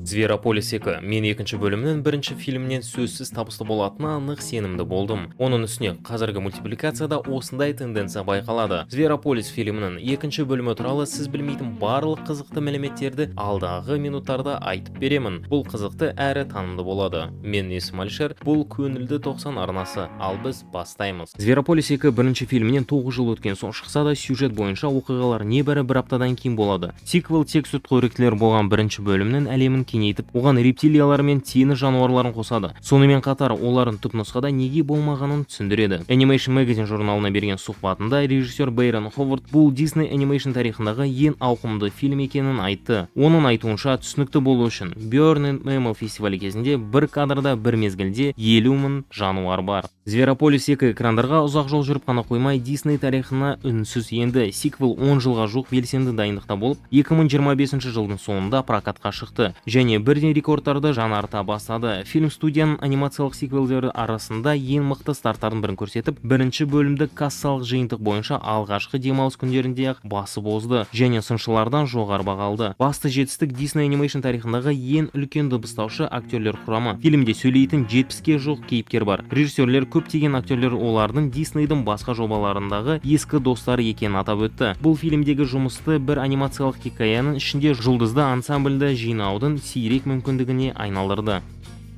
Зверополис 2 мен екінші бөлімнің бірінші фильмінен сөзсіз табысты болатынына анық сенімді болдым. Оның үстіне қазіргі мультипликацияда осындай тенденция байқалады. Зверополис фильмінің екінші бөлімі туралы сіз білмейтін барлық қызықты мәліметтерді алдағы минуттарда айтып беремін. Бұл қызықты әрі танымды болады. Мен есім Алишер, бұл көңілді 90 арнасы, ал біз бастаймыз. Зверополис 2 бірінші фильмінен 9 жыл өткен соң шықса да, сюжет бойынша оқиғалар небәрі бір аптадан кейін болады. Сиквел тек сүтқоректілер болған бірінші бөлімнің әлемін кеңейтіп, оған рептилиялар мен теңіз жануарларын қосады. Сонымен қатар олардың түпнұсқада неге болмағанын түсіндіреді. Animation Magazine журналына берген сұхбатында режиссер Бейрон Ховард бұл Disney Animation тарихындағы ең ауқымды фильм екенін айтты. Оның айтуынша, түсінікті болу үшін Burn and Mammal фестивалі кезінде бір кадрда бір мезгілде 50 мың жануар бар. Зверополис 2 экрандарға ұзақ жол жүріп қана қоймай, Disney тарихына үнсіз енді. Сиквел 10 жылға жуық белсенді дайындықта болып, 2025 жылдың соңында прокатқа шықты және бірден рекордтарды жаңарта бастады. Фильм студияның анимациялық сиквелдері арасында ең мықты старттардың бірін көрсетіп, бірінші бөлімді кассалық жиынтық бойынша алғашқы демалыс күндерінде-ақ басып озды және сыншылардан жоғары баға алды. Басты жетістік Disney Animation тарихындағы ең үлкен дыбыстаушы актерлер құрамы. Фильмде сөйлейтін 70-ке жуық кейіпкер бар. Режиссерлер көптеген актерлер олардың Disneyдің басқа жобаларындағы ескі достары екенін атап өтті. Бұл фильмдегі жұмысты бір анимациялық хикаяның ішінде жұлдызды ансамбльді жинаудың сирек мүмкіндігіне айналдырды.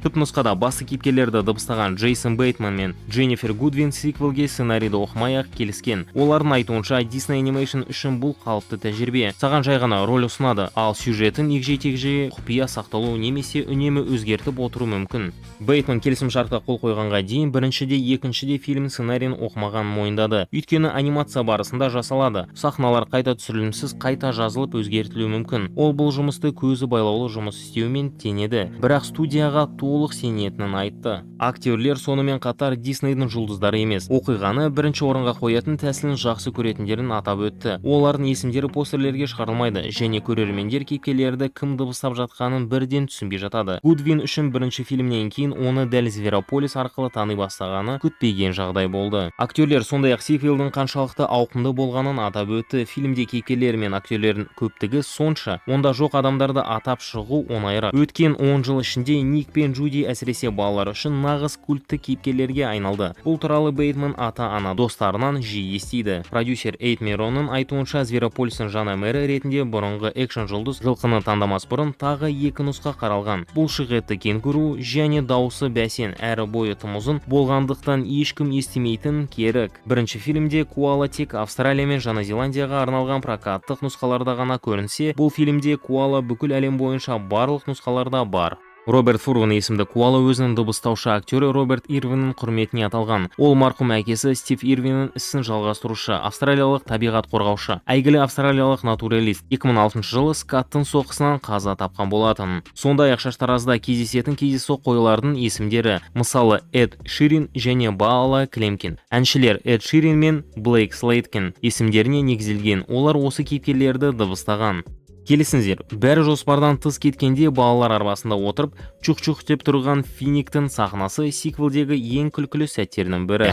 Түпнұсқада басты кейіпкерлерді дыбыстаған Джейсон Бейтман мен Дженнифер Гудвин сиквелге сценарийді оқымай-ақ келіскен. Олардың айтуынша, Disney Animation үшін бұл қалыпты тәжірибе. Саған жай ғана роль ұсынады, ал сюжетін егжей-тегжей құпия сақталу немесе үнемі өзгертіп отыру мүмкін. Бейтман келісімшартқа қол қойғанға дейін біріншіде, екіншіде фильм сценарийін оқымаған мойындады. Өйткені анимация барысында жасалады. Сахналар қайта түсірілімсіз, қайта жазылып өзгертілуі мүмкін. Ол бұл жұмысты көзі байлаулы жұмыс істеумен теңеді. Бірақ студияға толық сенетінін айтты. Актерлер сонымен қатар Диснейдің жұлдыздары емес. Оқиғаны бірінші орынға қоятын тәсілін жақсы көретіндерін атап өтті. Олардың есімдері постерлерге шығарылмайды және көрермендер кейіпкерлерді кім дыбыстап жатқанын бірден түсінбей жатады. Гудвин үшін бірінші фильмнен кейін оны дәл Зверополис арқылы тани бастағаны күтпеген жағдай болды. Актерлер сондай-ақ сиквелдің қаншалықты ауқымды болғанын атап өтті. Фильмде кейіпкерлер мен актерлердің көптігі сонша, онда жоқ адамдарды атап шығу оңайырақ. Өткен 10 жыл ішінде Ник пен Джуди әсіресе балалар үшін нағыз культті кейіпкерлерге айналды. Бұл туралы Бейтман ата-ана достарынан жиі естиді. Продюсер Эйд Миронның айтуынша, Зверополистің жаңа мэрі ретінде бұрынғы экшн жұлдыз жылқыны таңдамас бұрын тағы екі нұсқа қаралған. Бұл шығетті кенгуру және дауысы бәсен әрі бойы тым ұзын болғандықтан ешкім естімейтін керік. Бірінші фильмде куала тек Австралия мен Жаңа Зеландияға арналған прокаттық нұсқаларда ғана көрінсе, бұл фильмде куала бүкіл әлем бойынша барлық нұсқаларда бар. Роберт Фурван есімді куала өзінің дыбыстаушы актері Роберт Ирвиннің құрметіне аталған. Ол марқұм әкесі Стив Ирвиннің ісін жалғастырушы, австралиялық табиғат қорғаушы, әйгілі австралиялық натуралист. 2006 жылы скаттың соққысынан қаза тапқан болатын. Сондай-ақ шаштаразда кездесетін кездейсоқ қойлардың есімдері, мысалы Эд Ширин және Баала Клемкин. Әншілер Эд Ширин мен Блейк Слейткин есімдеріне негізделген. Олар осы кейіпкерлерді дыбыстаған. Келесіңіздер, бәрі жоспардан тыс кеткенде балалар арбасында отырып, чух-чух деп тұрған Финиктің сахнасы сиквелдегі ең күлкілі сәттерінің бірі.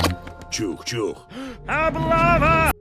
Чух-чух.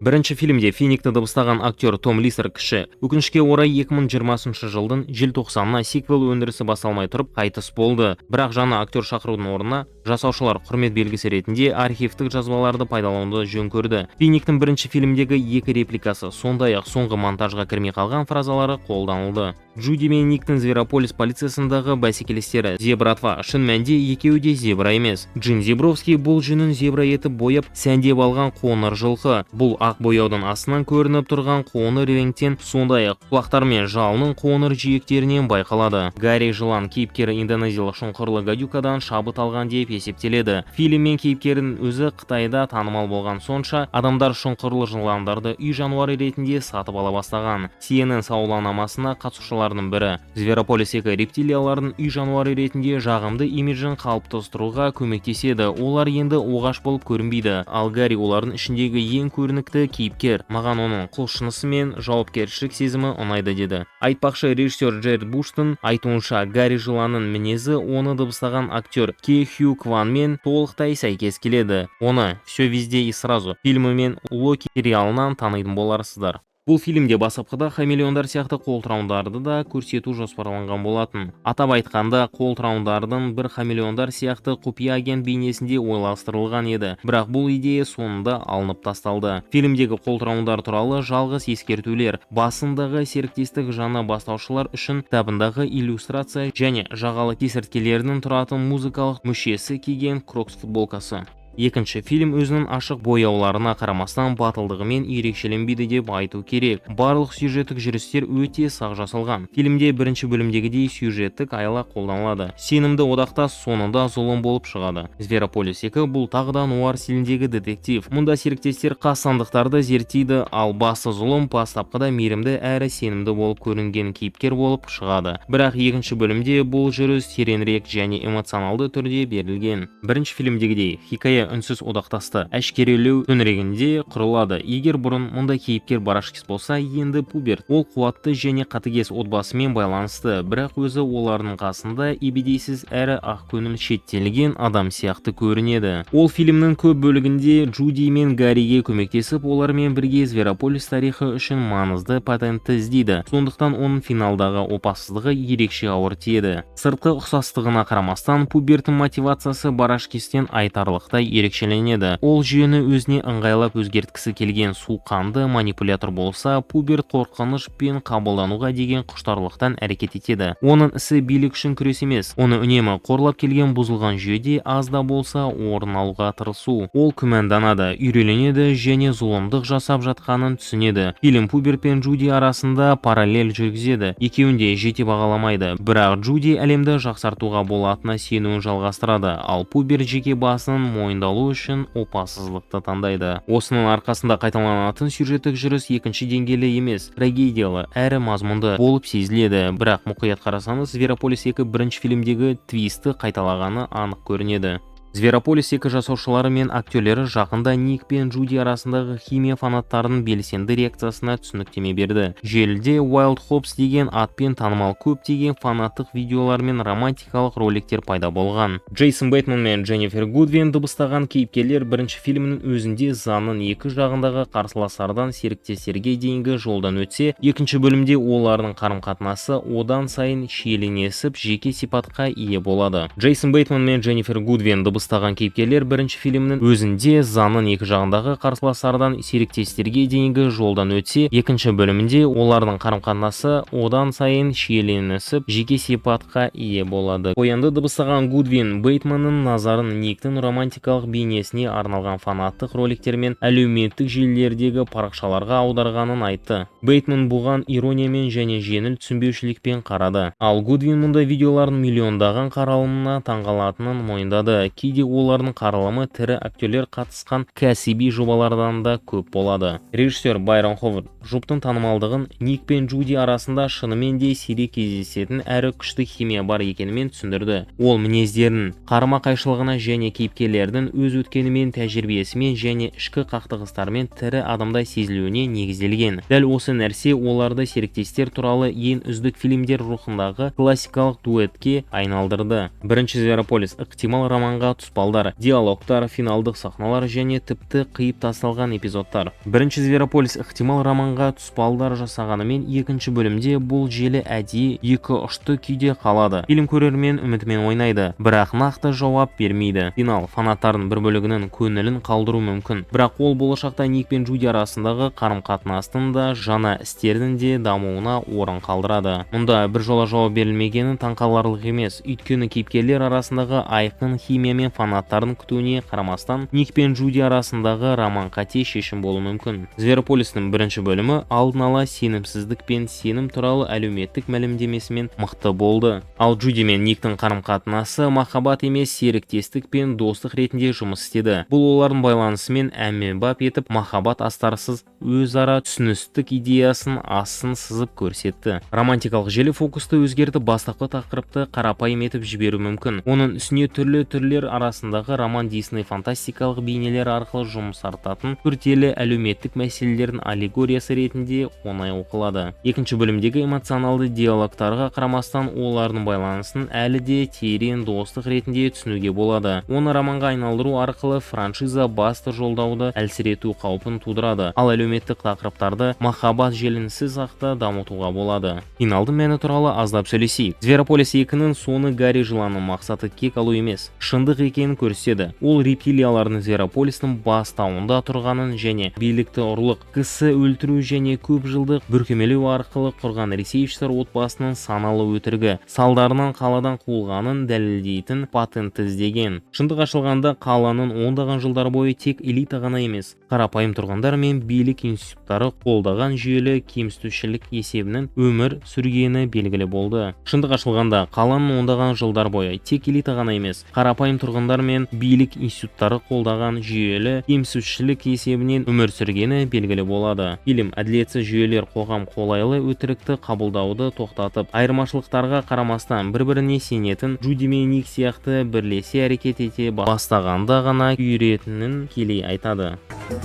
Бірінші фильмде Финикті дыбыстаған актер Том Листер кіші. Өкінішке орай 2020 жылдың желтоқсанына сиквел өндірісі басталмай тұрып қайтыс болды. Бірақ жаңа актер шақырудың орнына жасаушылар құрмет белгісі ретінде архивтік жазбаларды пайдалануды жөн көрді. Финиктің бірінші фильмдегі екі репликасы, сондай-ақ соңғы монтажға кірмей қалған фразалары қолданылды. Джуди мен Никтің Зверополис полициясындағы бәсекелестері зебратва, шын мәнде екеуі де зебра емес. Джин Зебровский бұл жүнін зебра етіп бояп сәндеп алған қоңыр жылқы. Бұл ақ бояудың астынан көрініп тұрған қоңыр реңктен, сондай-ақ құлақтар мен жалының қоңыр жиектерінен байқалады. Гарри жылан кейіпкері индонезиялық шұңқырлы гадюкадан шабыт алған деп есептеледі. Фильм мен кейіпкердің өзі Қытайда танымал болған сонша, адамдар шұңқырлы жыландарды үй жануары ретінде сатып ала бастаған. CNN сауалнамасына қатысушылардың бірі. Зверополис 2 рептилиялардың үй жануары ретінде жағымды имиджін қалыптастыруға көмектеседі. Олар енді оғаш болып көрінбейді. Ал Гарри олардың ішіндегі ең көрінікті кейіпкер. Маған оның құлшынысы мен жауапкершілік сезімі ұнайды деді. Айтпақшы, режиссер Джеред Буштың айтуынша, Гарри жыланның мінезі оны дыбыстаған актер Ке Хью Кван мен толықтай сәйкес келеді. Оны «Все везде и сразу» фильмі мен Локи сериалынан таныйтын боларсыздар. Бұл фильмде бастапқыда хамелеондар сияқты қолтырауындарды да көрсету жоспарланған болатын. Атап айтқанда, қолтырауындардың бір хамелеондар сияқты құпия агент бейнесінде ойластырылған еді, бірақ бұл идея соңында алынып тасталды. Фильмдегі қолтырауындар туралы жалғыз ескертулер: басындағы серіктестік жаңа бастаушылар үшін кітабындағы иллюстрация және жағалы кесірткелердің тұратын музыкалық мүшесі киген крокс футболкасы. Екінші фильм өзінің ашық бояуларына қарамастан батылдығымен ерекшеленбейді деп айту керек. Барлық сюжеттік жүрістер өте сақ жасалған. Фильмде бірінші бөлімдегідей сюжеттік айла қолданылады. Сенімді одақтас соңында зұлым болып шығады. Зверополис 2 бұл тағы да нуар стиліндегі детектив. Мұнда серіктестер қастандықтарды зерттейді, ал басты зұлым бастапқыда мейірімді әрі сенімді болып көрінген кейіпкер болып шығады. Бірақ екінші бөлімде бұл жүріс тереңірек және эмоционалды түрде берілген. Бірінші фильмдегідей хикая үнсіз одақтасты әшкерелеу төңірегінде құрылады. Егер бұрын мұнда кейіпкер Барашкис болса, енді Пуберт. Ол қуатты және қатыгез отбасымен байланысты, бірақ өзі олардың қасында ебедейсіз әрі ақ көңіл шеттелген адам сияқты көрінеді. Ол фильмнің көп бөлігінде Джуди мен Гарриге көмектесіп, олармен бірге Зверополис тарихы үшін маңызды патентті іздейді. Сондықтан оның финалдағы опасыздығы ерекше ауыр тиеді. Сыртқы ұқсастығына қарамастан, Пуберттің мотивациясы Барашкистен айтарлықтай ерекшеленеді. Ол жүйені өзіне ыңғайлап өзгерткісі келген суқанды манипулятор болса, Пуберт қорқыныш пен қабылдануға деген құштарлықтан әрекет етеді. Оның ісі билік үшін күрес емес, оны үнемі қорлап келген бұзылған жүйеде аз да болса орын алуға тырысу. Ол күмәнданады, үйреленеді және зұлымдық жасап жатқанын түсінеді. Фильм Пуберт пен Джуди арасында параллель жүргізеді. Екеуін де жете бағаламайды, бірақ Джуди әлемді жақсартуға болатынына сенуін жалғастырады, ал Пуберт жеке басының мойындалу үшін опасыздықты таңдайды. Осының арқасында қайталанатын сюжеттік жүріс екінші деңгейлі емес, трагедиялы әрі мазмұнды болып сезіледі. Бірақ мұқият қарасаңыз, Зверополис 2 бірінші фильмдегі твисті қайталағаны анық көрінеді. Зверополис 2 жасаушылары мен актерлері жақында Ник пен Джуди арасындағы химия фанаттарының белсенді реакциясына түсініктеме берді. Желіде Wild Hops деген атпен танымал көптеген фанаттық видеолар мен романтикалық роликтер пайда болған. Джейсон Бейтман мен Дженнифер Гудвин дыбыстаған кейіпкерлер бірінші фильмнің өзінде заңның екі жағындағы қарсыластардан серіктестерге дейінгі жолдан өтсе, екінші бөлімде олардың қарым-қатынасы одан сайын шиеленесіп жеке сипатқа ие болады. Джейсон Бейтман мен Дженнифер Гудвин дыбыстаған кейіпкерлер бірінші фильмнің өзінде заңның екі жағындағы қарсыластардан серіктестерге дейінгі жолдан өтсе, екінші бөлімінде олардың қарым-қатынасы одан сайын шиеленісіп жеке сипатқа ие болады. Қоянды дыбыстаған Гудвин Бейтманның назарын Никтің романтикалық бейнесіне арналған фанаттық роликтер мен әлеуметтік желілердегі парақшаларға аударғанын айтты. Бейтман бұған ирониямен және жеңіл түсінбеушілікпен қарады. Ал Гудвин мұнда видеолардың миллиондаған қаралымына таңғалатынын мойындады. Кейде олардың қаралымы тірі актерлер қатысқан кәсіби жобалардан да көп болады. Режиссер Байрон Ховард жұптың танымалдығын Ник пен Джуди арасында шынымен де сирек кездесетін әрі күшті химия бар екенімен түсіндірді. Ол мінездерін, қарама-қайшылығына және кейіпкерлердің өз өткенімен, тәжірибесімен және ішкі қақтығыстармен тірі адамдай сезілуіне негізделген. Дәл осы нәрсе оларды серіктестер туралы ең үздік фильмдер рухындағы классикалық дуэтке айналдырды. Бірінші Зверополис ықтимал романға тұспалдар, диалогтар, финалдық сахналар және тіпті қиып тасталған эпизодтар. Бірінші Зверополис ықтимал романға тұспалдар жасағанымен, екінші бөлімде бұл желі әдейі екі ұшты күйде қалады. Фильм көрермен үмітімен ойнайды, бірақ нақты жауап бермейді. Финал фанаттардың бір бөлігінің көңілін қалдыру мүмкін, бірақ ол болашақта Ник пен Джуди арасындағы қарым-қатынастың да жаңа істердің де дамуына орын қалдырады. Мұнда бір жола жауап берілмегені таңқаларлық емес, өйткені кейіпкерлер арасындағы айқын химия мен фанаттардың күтуіне қарамастан, Ник пен Джуди арасындағы роман қате шешім болуы мүмкін. Зверополистің бірінші бөлімі алдын ала сенімсіздік пен сенім туралы әлеуметтік мәлімдемесімен мықты болды. Ал Джуди мен Никтің қарым-қатынасы махаббат емес, серіктестік пен достық ретінде жұмыс істеді. Бұл олардың байланысымен әмбебап етіп, махаббат астарсыз өзара түсіністік идеясын асын сызып көрсетті. Романтикалық желі фокусты өзгертіп, бастапқы тақырыпты қарапайым етіп жіберу мүмкін. Оның үстіне түрлі түрлер арасындағы роман Дисней фантастикалық бейнелер арқылы жұмсартатын күрделі әлеуметтік мәселелердің аллегориясы ретінде оңай оқылады. Екінші бөлімдегі эмоционалды диалогтарға қарамастан, олардың байланысын әлі де терең достық ретінде түсінуге болады. Оны романға айналдыру арқылы франшиза басты жолдауды әлсірету қаупін тудырады. Ал әлеуметтік тақырыптарды махаббат желінсіз сақты дамытуға болады. Финалдың мәні туралы аздап сөйлесейік. Зверополис 2-нің соңы Гарри жыланның мақсаты кек алу емес, шындық екенін көрсетеді. Ол рептилиялардың Зверополистің бастауында тұрғанын және билікті ұрлық, кісі өлтіру және көп жылдық бүркемелеу арқылы құрған ресейшілер отбасының саналы өтірігі салдарынан қаладан қуылғанын дәлелдейтін патент іздеген. Шындық ашылғанда қаланың ондаған жылдар бойы тек элита ғана емес, қарапайым тұрғындар мен билік институттары қолдаған жүйелі кемсітушілік есебінен өмір сүргені белгілі болды. Шындық ашылғанда қаланың ондаған жылдар бойы тек элита ғана емес, қарапайым тұрғындар мен билік институттары қолдаған жүйелі кемсітушілік есебінен өмір сүргені белгілі болады. Фильм әділетсіз жүйелер қоғам қолайлы өтірікті қабылдауды тоқтатып, айырмашылықтарға қарамастан бір-біріне сенетін Джуди мен Ник сияқты бірлесе әрекет ете бастағанда ғана үйретінін келей айтады.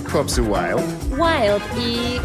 Хлопцы Wild и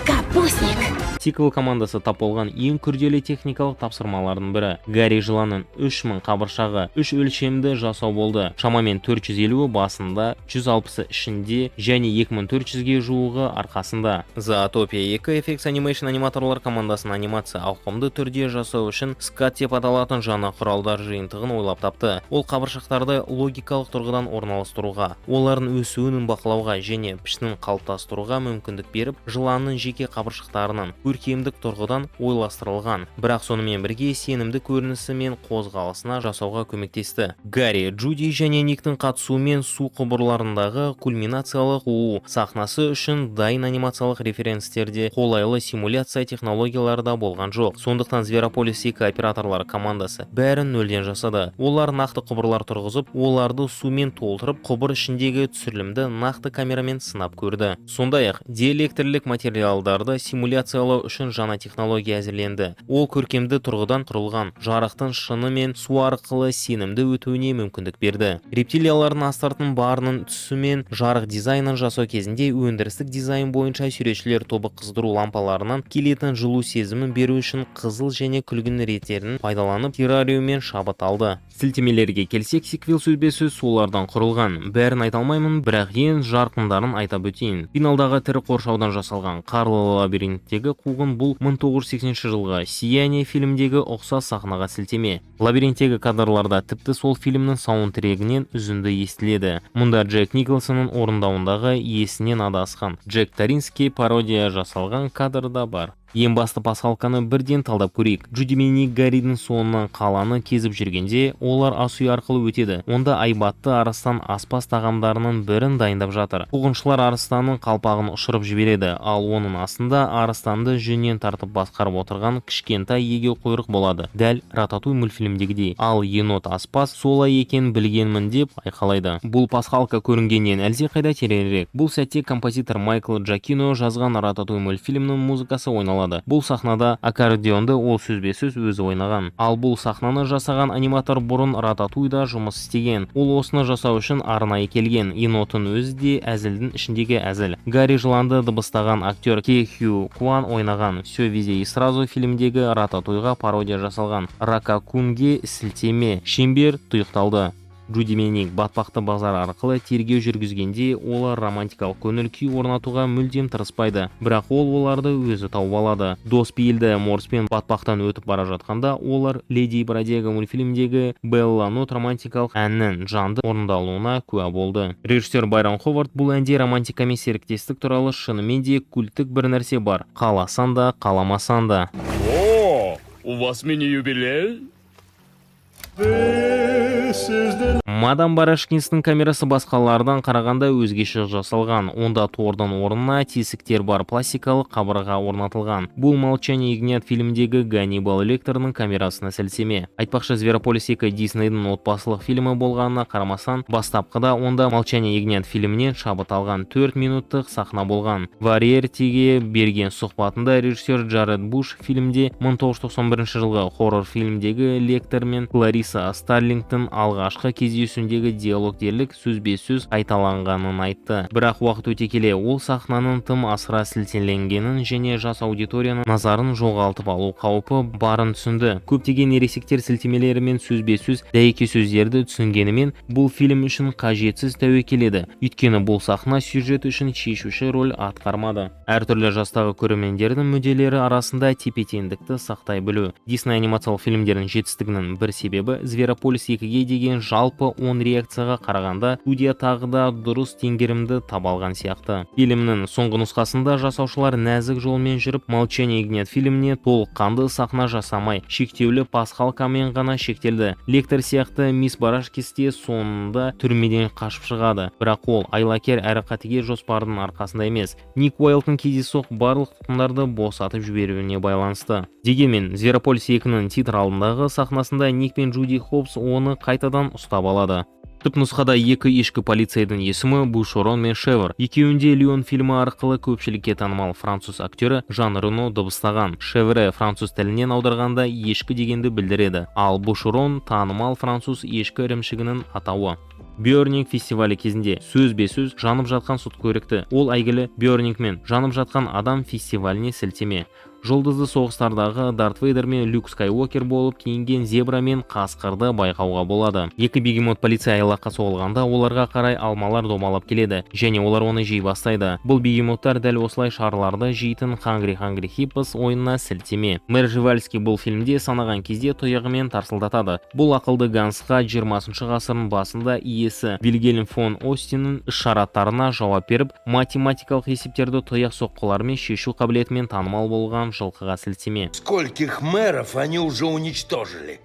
Капустник. Сиквел командасы тап болған ең күрделі техникалық тапсырмалардың бірі. Гарри жыланның 3000 қабыршағы 3 өлшемді жасау болды. Шамамен 450 басында, 160 ішінде және 2400-ге жуығы арқасында. Zootopia 2 FX Animation аниматорлар командасының анимация ауқымды түрде жасау үшін SCAD деп аталатын жаңа құралдар жиынтығын ойлап тапты. Ол қабыршақтарды логикалық тұрғыдан орналастыруға, олардың өсуін бақылауға және пішінін қалыптастыруға мүмкіндік беріп, жыланның жеке қабыршақтарының көркемдік тұрғыдан ойластырылған, бірақ сонымен бірге сенімді көрінісі мен қозғалысына жасауға көмектесті. Гарри, Джуди және Никтің қатысуымен су құбырларындағы кульминациялық қуу сахнасы үшін дайын анимациялық референстерде қолайлы симуляция технологияларда болған жоқ. Сондықтан Зверополис 2 операторлар командасы бәрін нөлден жасады. Олар нақты құбырлар тұрғызып, оларды сумен толтырып, құбыр ішіндегі түсірілімді нақты камерамен сынап көрді. Сондай-ақ диэлектрлік материалдарды симуляциялау үшін жаңа технология әзірленді. Ол көркемді тұрғыдан құрылған жарықтың шыны мен су арқылы сенімді өтуіне мүмкіндік берді. Рептилиялардың астартын барының түсі мен жарық дизайнын жасау кезінде өндірістік дизайн бойынша суретшілер тобы қыздыру лампаларынан келетін жылу сезімін беру үшін қызыл және күлгін реттерін пайдаланып террариуммен шабыт алды. Сілтемелерге келсек, сиквел сөзбе-сөз солардан құрылған. Бәрін айта алмаймын, бірақ ең жарқындарын айтып өтейін. Финалдағы тірі қоршаудан жасалған қарлы лабиринттегі қуғын бұл 1980 жылғы Сияние фильмдегі ұқсас сахнаға сілтеме. Лабиринттегі кадрларда тіпті сол фильмнің саундтрегінен үзінді естіледі. Мұнда Джек Николсонның орындауындағы есінен адасқан Джек Таринский пародия жасалған кадрда бар. Ең басты пасхалканы бірден талдап көрейік. Джуди мен Ник Гарридің соңынан қаланы кезіп жүргенде, олар ас үй арқылы өтеді. Онда айбатты арыстан аспаз тағамдарының бірін дайындап жатыр. Қуғыншылар арыстанның қалпағын ұшырып жібереді, ал оның астында арыстанды жүннен тартып басқарып отырған кішкентай егеу құйрық болады. Дәл Рататуй мультфильмдегідей. Ал енот аспаз солай екен білгенмін деп айқалайды. Бұл пасхалка көрінгеннен әлдеқайда тереңірек. Бұл сәтте композитор Майкл Джакино жазған Рататуй мультфильмнің музыкасы ойналады. Бұл сахнада аккордеонды ол сөзбе-сөз өзі ойнаған. Ал бұл сахнаны жасаған аниматор бұрын Рататуйда жұмыс істеген. Ол осыны жасау үшін арнайы келген. Еноттың өзі де әзілдің ішіндегі әзіл. Гарри жыланды дыбыстаған актер Ке Хью Кван ойнаған. Все везде и сразу фильмдегі Рататуйға пародия жасалған. Ракакунге сілтеме. Шеңбер тұйықталды. Джуди мен Ник батпақты базар арқылы тергеу жүргізгенде олар романтикалық көңіл күй орнатуға мүлдем тырыспайды. Бірақ оларды өзі тауып алады. Дос пейілді Морспен батпақтан өтіп бара жатқанда олар Леди Бродяга мультфильмдегі Белла Нот романтикалық әннің жанды орындалуына куә болды. Режиссер Байрон Ховард бұл әнде романтикамен серіктестік туралы шынымен де культтік бір нәрсе бар. Қаласан да, қаламасан да. О, у вас мини-юбилей? Мадам Барашкинстің камерасы басқалардан қарағанда өзгеше жасалған. Онда тордың орнына тесіктер бар пластикалық қабырға орнатылған. Бұл Молчание ягнят фильмдегі Ганнибал Лектердің камерасына сілтеме. Айтпақшы, Зверополис 2 Диснейдің отбасылық фильмі болғанына қарамастан, бастапқыда онда Молчание ягнят фильмінен шабыт алған 4 минуттық сахна болған. Variety-ге берген сұхбатында режиссер Джаред Буш фильмде 1991 жылғы хоррор фильмдегі Лектер мен Клариса Старлингтің алғашқы кездесуі жүздесуіндегі диалог дерлік сөзбе-сөз қайталанғанын айтты. Бірақ уақыт өте келе ол сахнаның тым асыра сілтеленгенін және жас аудиторияның назарын жоғалтып алу қаупі барын түсінді. Көптеген ересектер сілтемелері мен сөзбе-сөз дәйекке сөздерді түсінгенімен бұл фильм үшін қажетсіз тәуекел еді. Өйткені бұл сахна сюжет үшін шешуші рөл атқармады. Әртүрлі жастағы көрермендердің мүдделері арасында тепе-теңдікті сақтай білу. Disney анимациялық фильмдердің жетістігінің бір себебі Зверополис 2-ге деген жалпы 10 реакцияға қарағанда студия тағы да дұрыс теңгерімді таба алған сияқты. Фильмнің соңғы нұсқасында жасаушылар нәзік жолмен жүріп, Молчание ягнят фильміне толыққанды сахна жасамай, шектеулі пасхалкамен ғана шектелді. Лектор сияқты Мисс Барашкис те соңында түрмеден қашып шығады. Бірақ ол айлакер әрі қатыгер жоспардың арқасында емес, Ник Уайлдтың кездейсоқ барлық тұтқындарды босатып жіберуіне байланысты. Дегенмен, Зверополис 2-ның титр алдындағы сахнасында Ник пен Джуди Хопс оны қайтадан ұстап алады. Түпнұсқада екі ешкі полицейдің есімі Бушорон мен Шевр. Екеуінде Леон фильмі арқылы көпшілікке танымал француз актері Жан Рено дыбыстаған. Шеврі француз тілінен аударғанда ешкі дегенді білдіреді, ал Бушорон танымал француз ешкі ірімшігінің атауы. Бёрнинг фестивалі кезінде сөзбе-сөз жанып жатқан сүтқоректі. Ол әйгілі Бёрнинг мен жанып жатқан адам фестиваліне сілтеме. Жұлдызды соғыстардағы Дарт Вейдер мен Люк Скайуокер болып киінген зебра мен қасқырды байқауға болады. Екі бегемот полиция айлаққа соғылғанда оларға қарай алмалар домалап келеді, және олар оны жей бастайды. Бұл бегемоттар дәл осылай шарларды жейтін Hungry Hippos ойынына сілтеме. Мэр Живальский бұл фильмде санаған кезде тұяғымен тарсылдатады. Бұл ақылды Гансқа 20-шы ғасырдың басында иесі Вильгельм фон Остиннің іс-шараттарына жауап беріп, математикалық есептерді тұяқ соққылармен шешу қабілетімен танымал болған жылқыға сілтеме. Скольких мэров они уже уничтожили?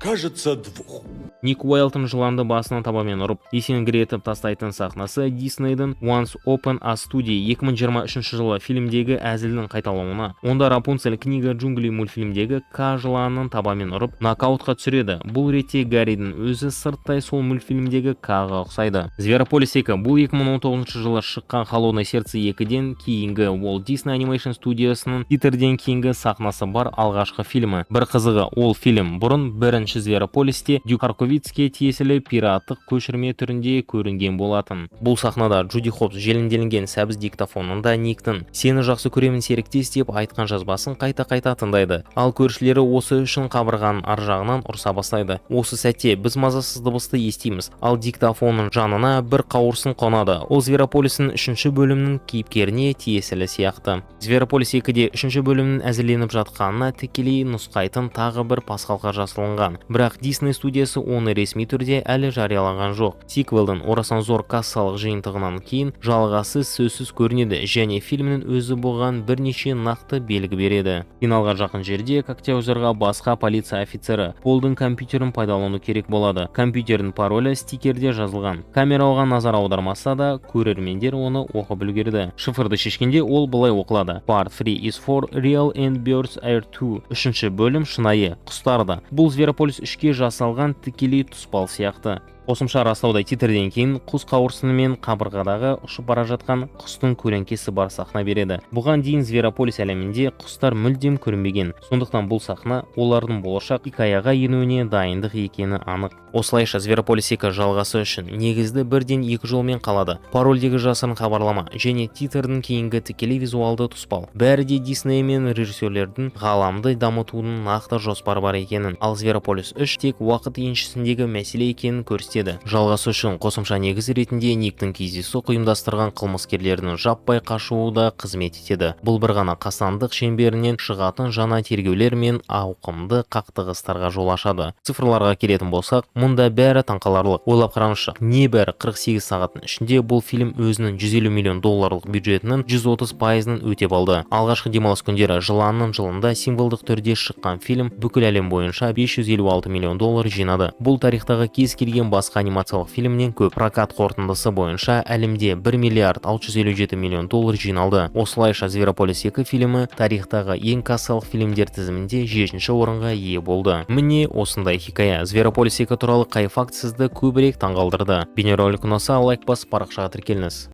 Кажется, 2. Ник Уайлдтың жыланды басына табамен ұрып, есеңгіретіп тастайтын сахнасы Диснейдің Once Upon a Study 2023 жылы фильмдегі әзілдің қайталауына. Онда Рапунцель книга джунглей мультфильмдегі К жыланын табамен ұрып, нокаутқа түсіреді. Бұл ретте Гарридің өзі сырттай сол мультфильмдегі К-ға ұқсайды. Зверополис 2 бұл 2019 жылы шыққан Холодное сердце 2-ден кейінгі Walt Disney Animation студиясының титрден кейінгі сахнасы бар алғашқы фильмі. Бір қызығы, ол фильм бұрын бірінші Зверополисте Дюк Харковицке тиесілі пираттық көшірме түрінде көрінген болатын. Бұл сахнада Джуди Хопс желімделінген сәбіз диктофонында Никтің «Сені жақсы көремін серіктес» деп айтқан жазбасын қайта-қайта тыңдайды. Ал көршілері осы үшін қабырғаның ар жағынан ұрса бастайды. Осы сәтте біз мазасыз дыбысты естиміз, ал диктофонның жанына бір қауырсын қонады. Ол Зверополистің 3-ші бөлімнің кейіпкеріне тиесілі сияқты. Зверополис 2-де 3-ші бөлімнің әзірленіп жатқанына тікелей нұсқайтын тағы бір пасхалқа жасалынған. Бірақ Disney студиясы оны ресми түрде әлі жарияланған жоқ. Сиквелдің орасан зор кассалық жиынтығынан кейін жалғасы сөзсіз көрінеді және фильмнің өзі бұған бірнеше нақты белгі береді. Финалға жақын жерде Коктеузерға басқа полиция офицері Полдың компьютерін пайдалану керек болады. Компьютердің паролі стикерде жазылған. Камера оған назар аудармаса да, көрермендер оны оқып үлгерді. Шифрды шешкенде ол былай оқылады: Part 3 is for real and birds are 2. 3-ші бөлім шынайы, құстарды. Бұл Зверополис 3-ке жасалған тікелей тұспал сияқты. Қосымша растаудай титрден кейін құс қауырсыны мен қабырғадағы ұшып бара жатқан құстың көлеңкесі бар сахна береді. Бұған дейін Зверополис әлемінде құстар мүлдем көрінбеген. Сондықтан бұл сахна олардың болашақ хикаяға енуіне дайындық екені анық. Осылайша Зверополис 2 жалғасы үшін негізді бірден 2 жолмен қалады. Парольдегі жасырын хабарлама және титрдің кейінгі тікелей визуалды тұспал. Бәрі де Дисней мен режиссерлердің ғаламды дамытудың нақты жоспары бар екенін, ал Зверополис 3 тек уақыт еншісіндегі мәселе екенін көрсетеді. Жалғасы үшін қосымша негіз ретінде Никтің кездейсоқ ұйымдастырған қылмыскерлерінің жаппай қашуы да қызмет етеді. Бұл бір ғана қастандық шеңберінен шығатын жаңа тергеулер мен ауқымды қақтығыстарға жол ашады. Цифрларға келетін болсақ, мұнда бәрі таңқаларлық. Ойлап қараңызшы, небәрі 48 сағаттың ішінде бұл фильм өзінің $150 миллион бюджетінің 130%-ын өтеп алды. Алғашқы демалыс күндері жыланның жылында символдық түрде шыққан фильм бүкіл әлем бойынша $556 миллион жинады. Бұл тарихтағы кез келген басқа анимациялық фильмнен көп. Прокат қорытындысы бойынша әлемде $1 миллиард 657 миллион жиналды. Осылайша Зверополис 2 фильмі тарихтағы ең кассалық фильмдер тізімінде 7-ші орынға ие болды. Міне осындай хикая. Зверополис 2 туралы қай факт сізді көбірек таңғалдырды? Бейнеролик ұнаса лайк басып парақшаға тіркеліңіз.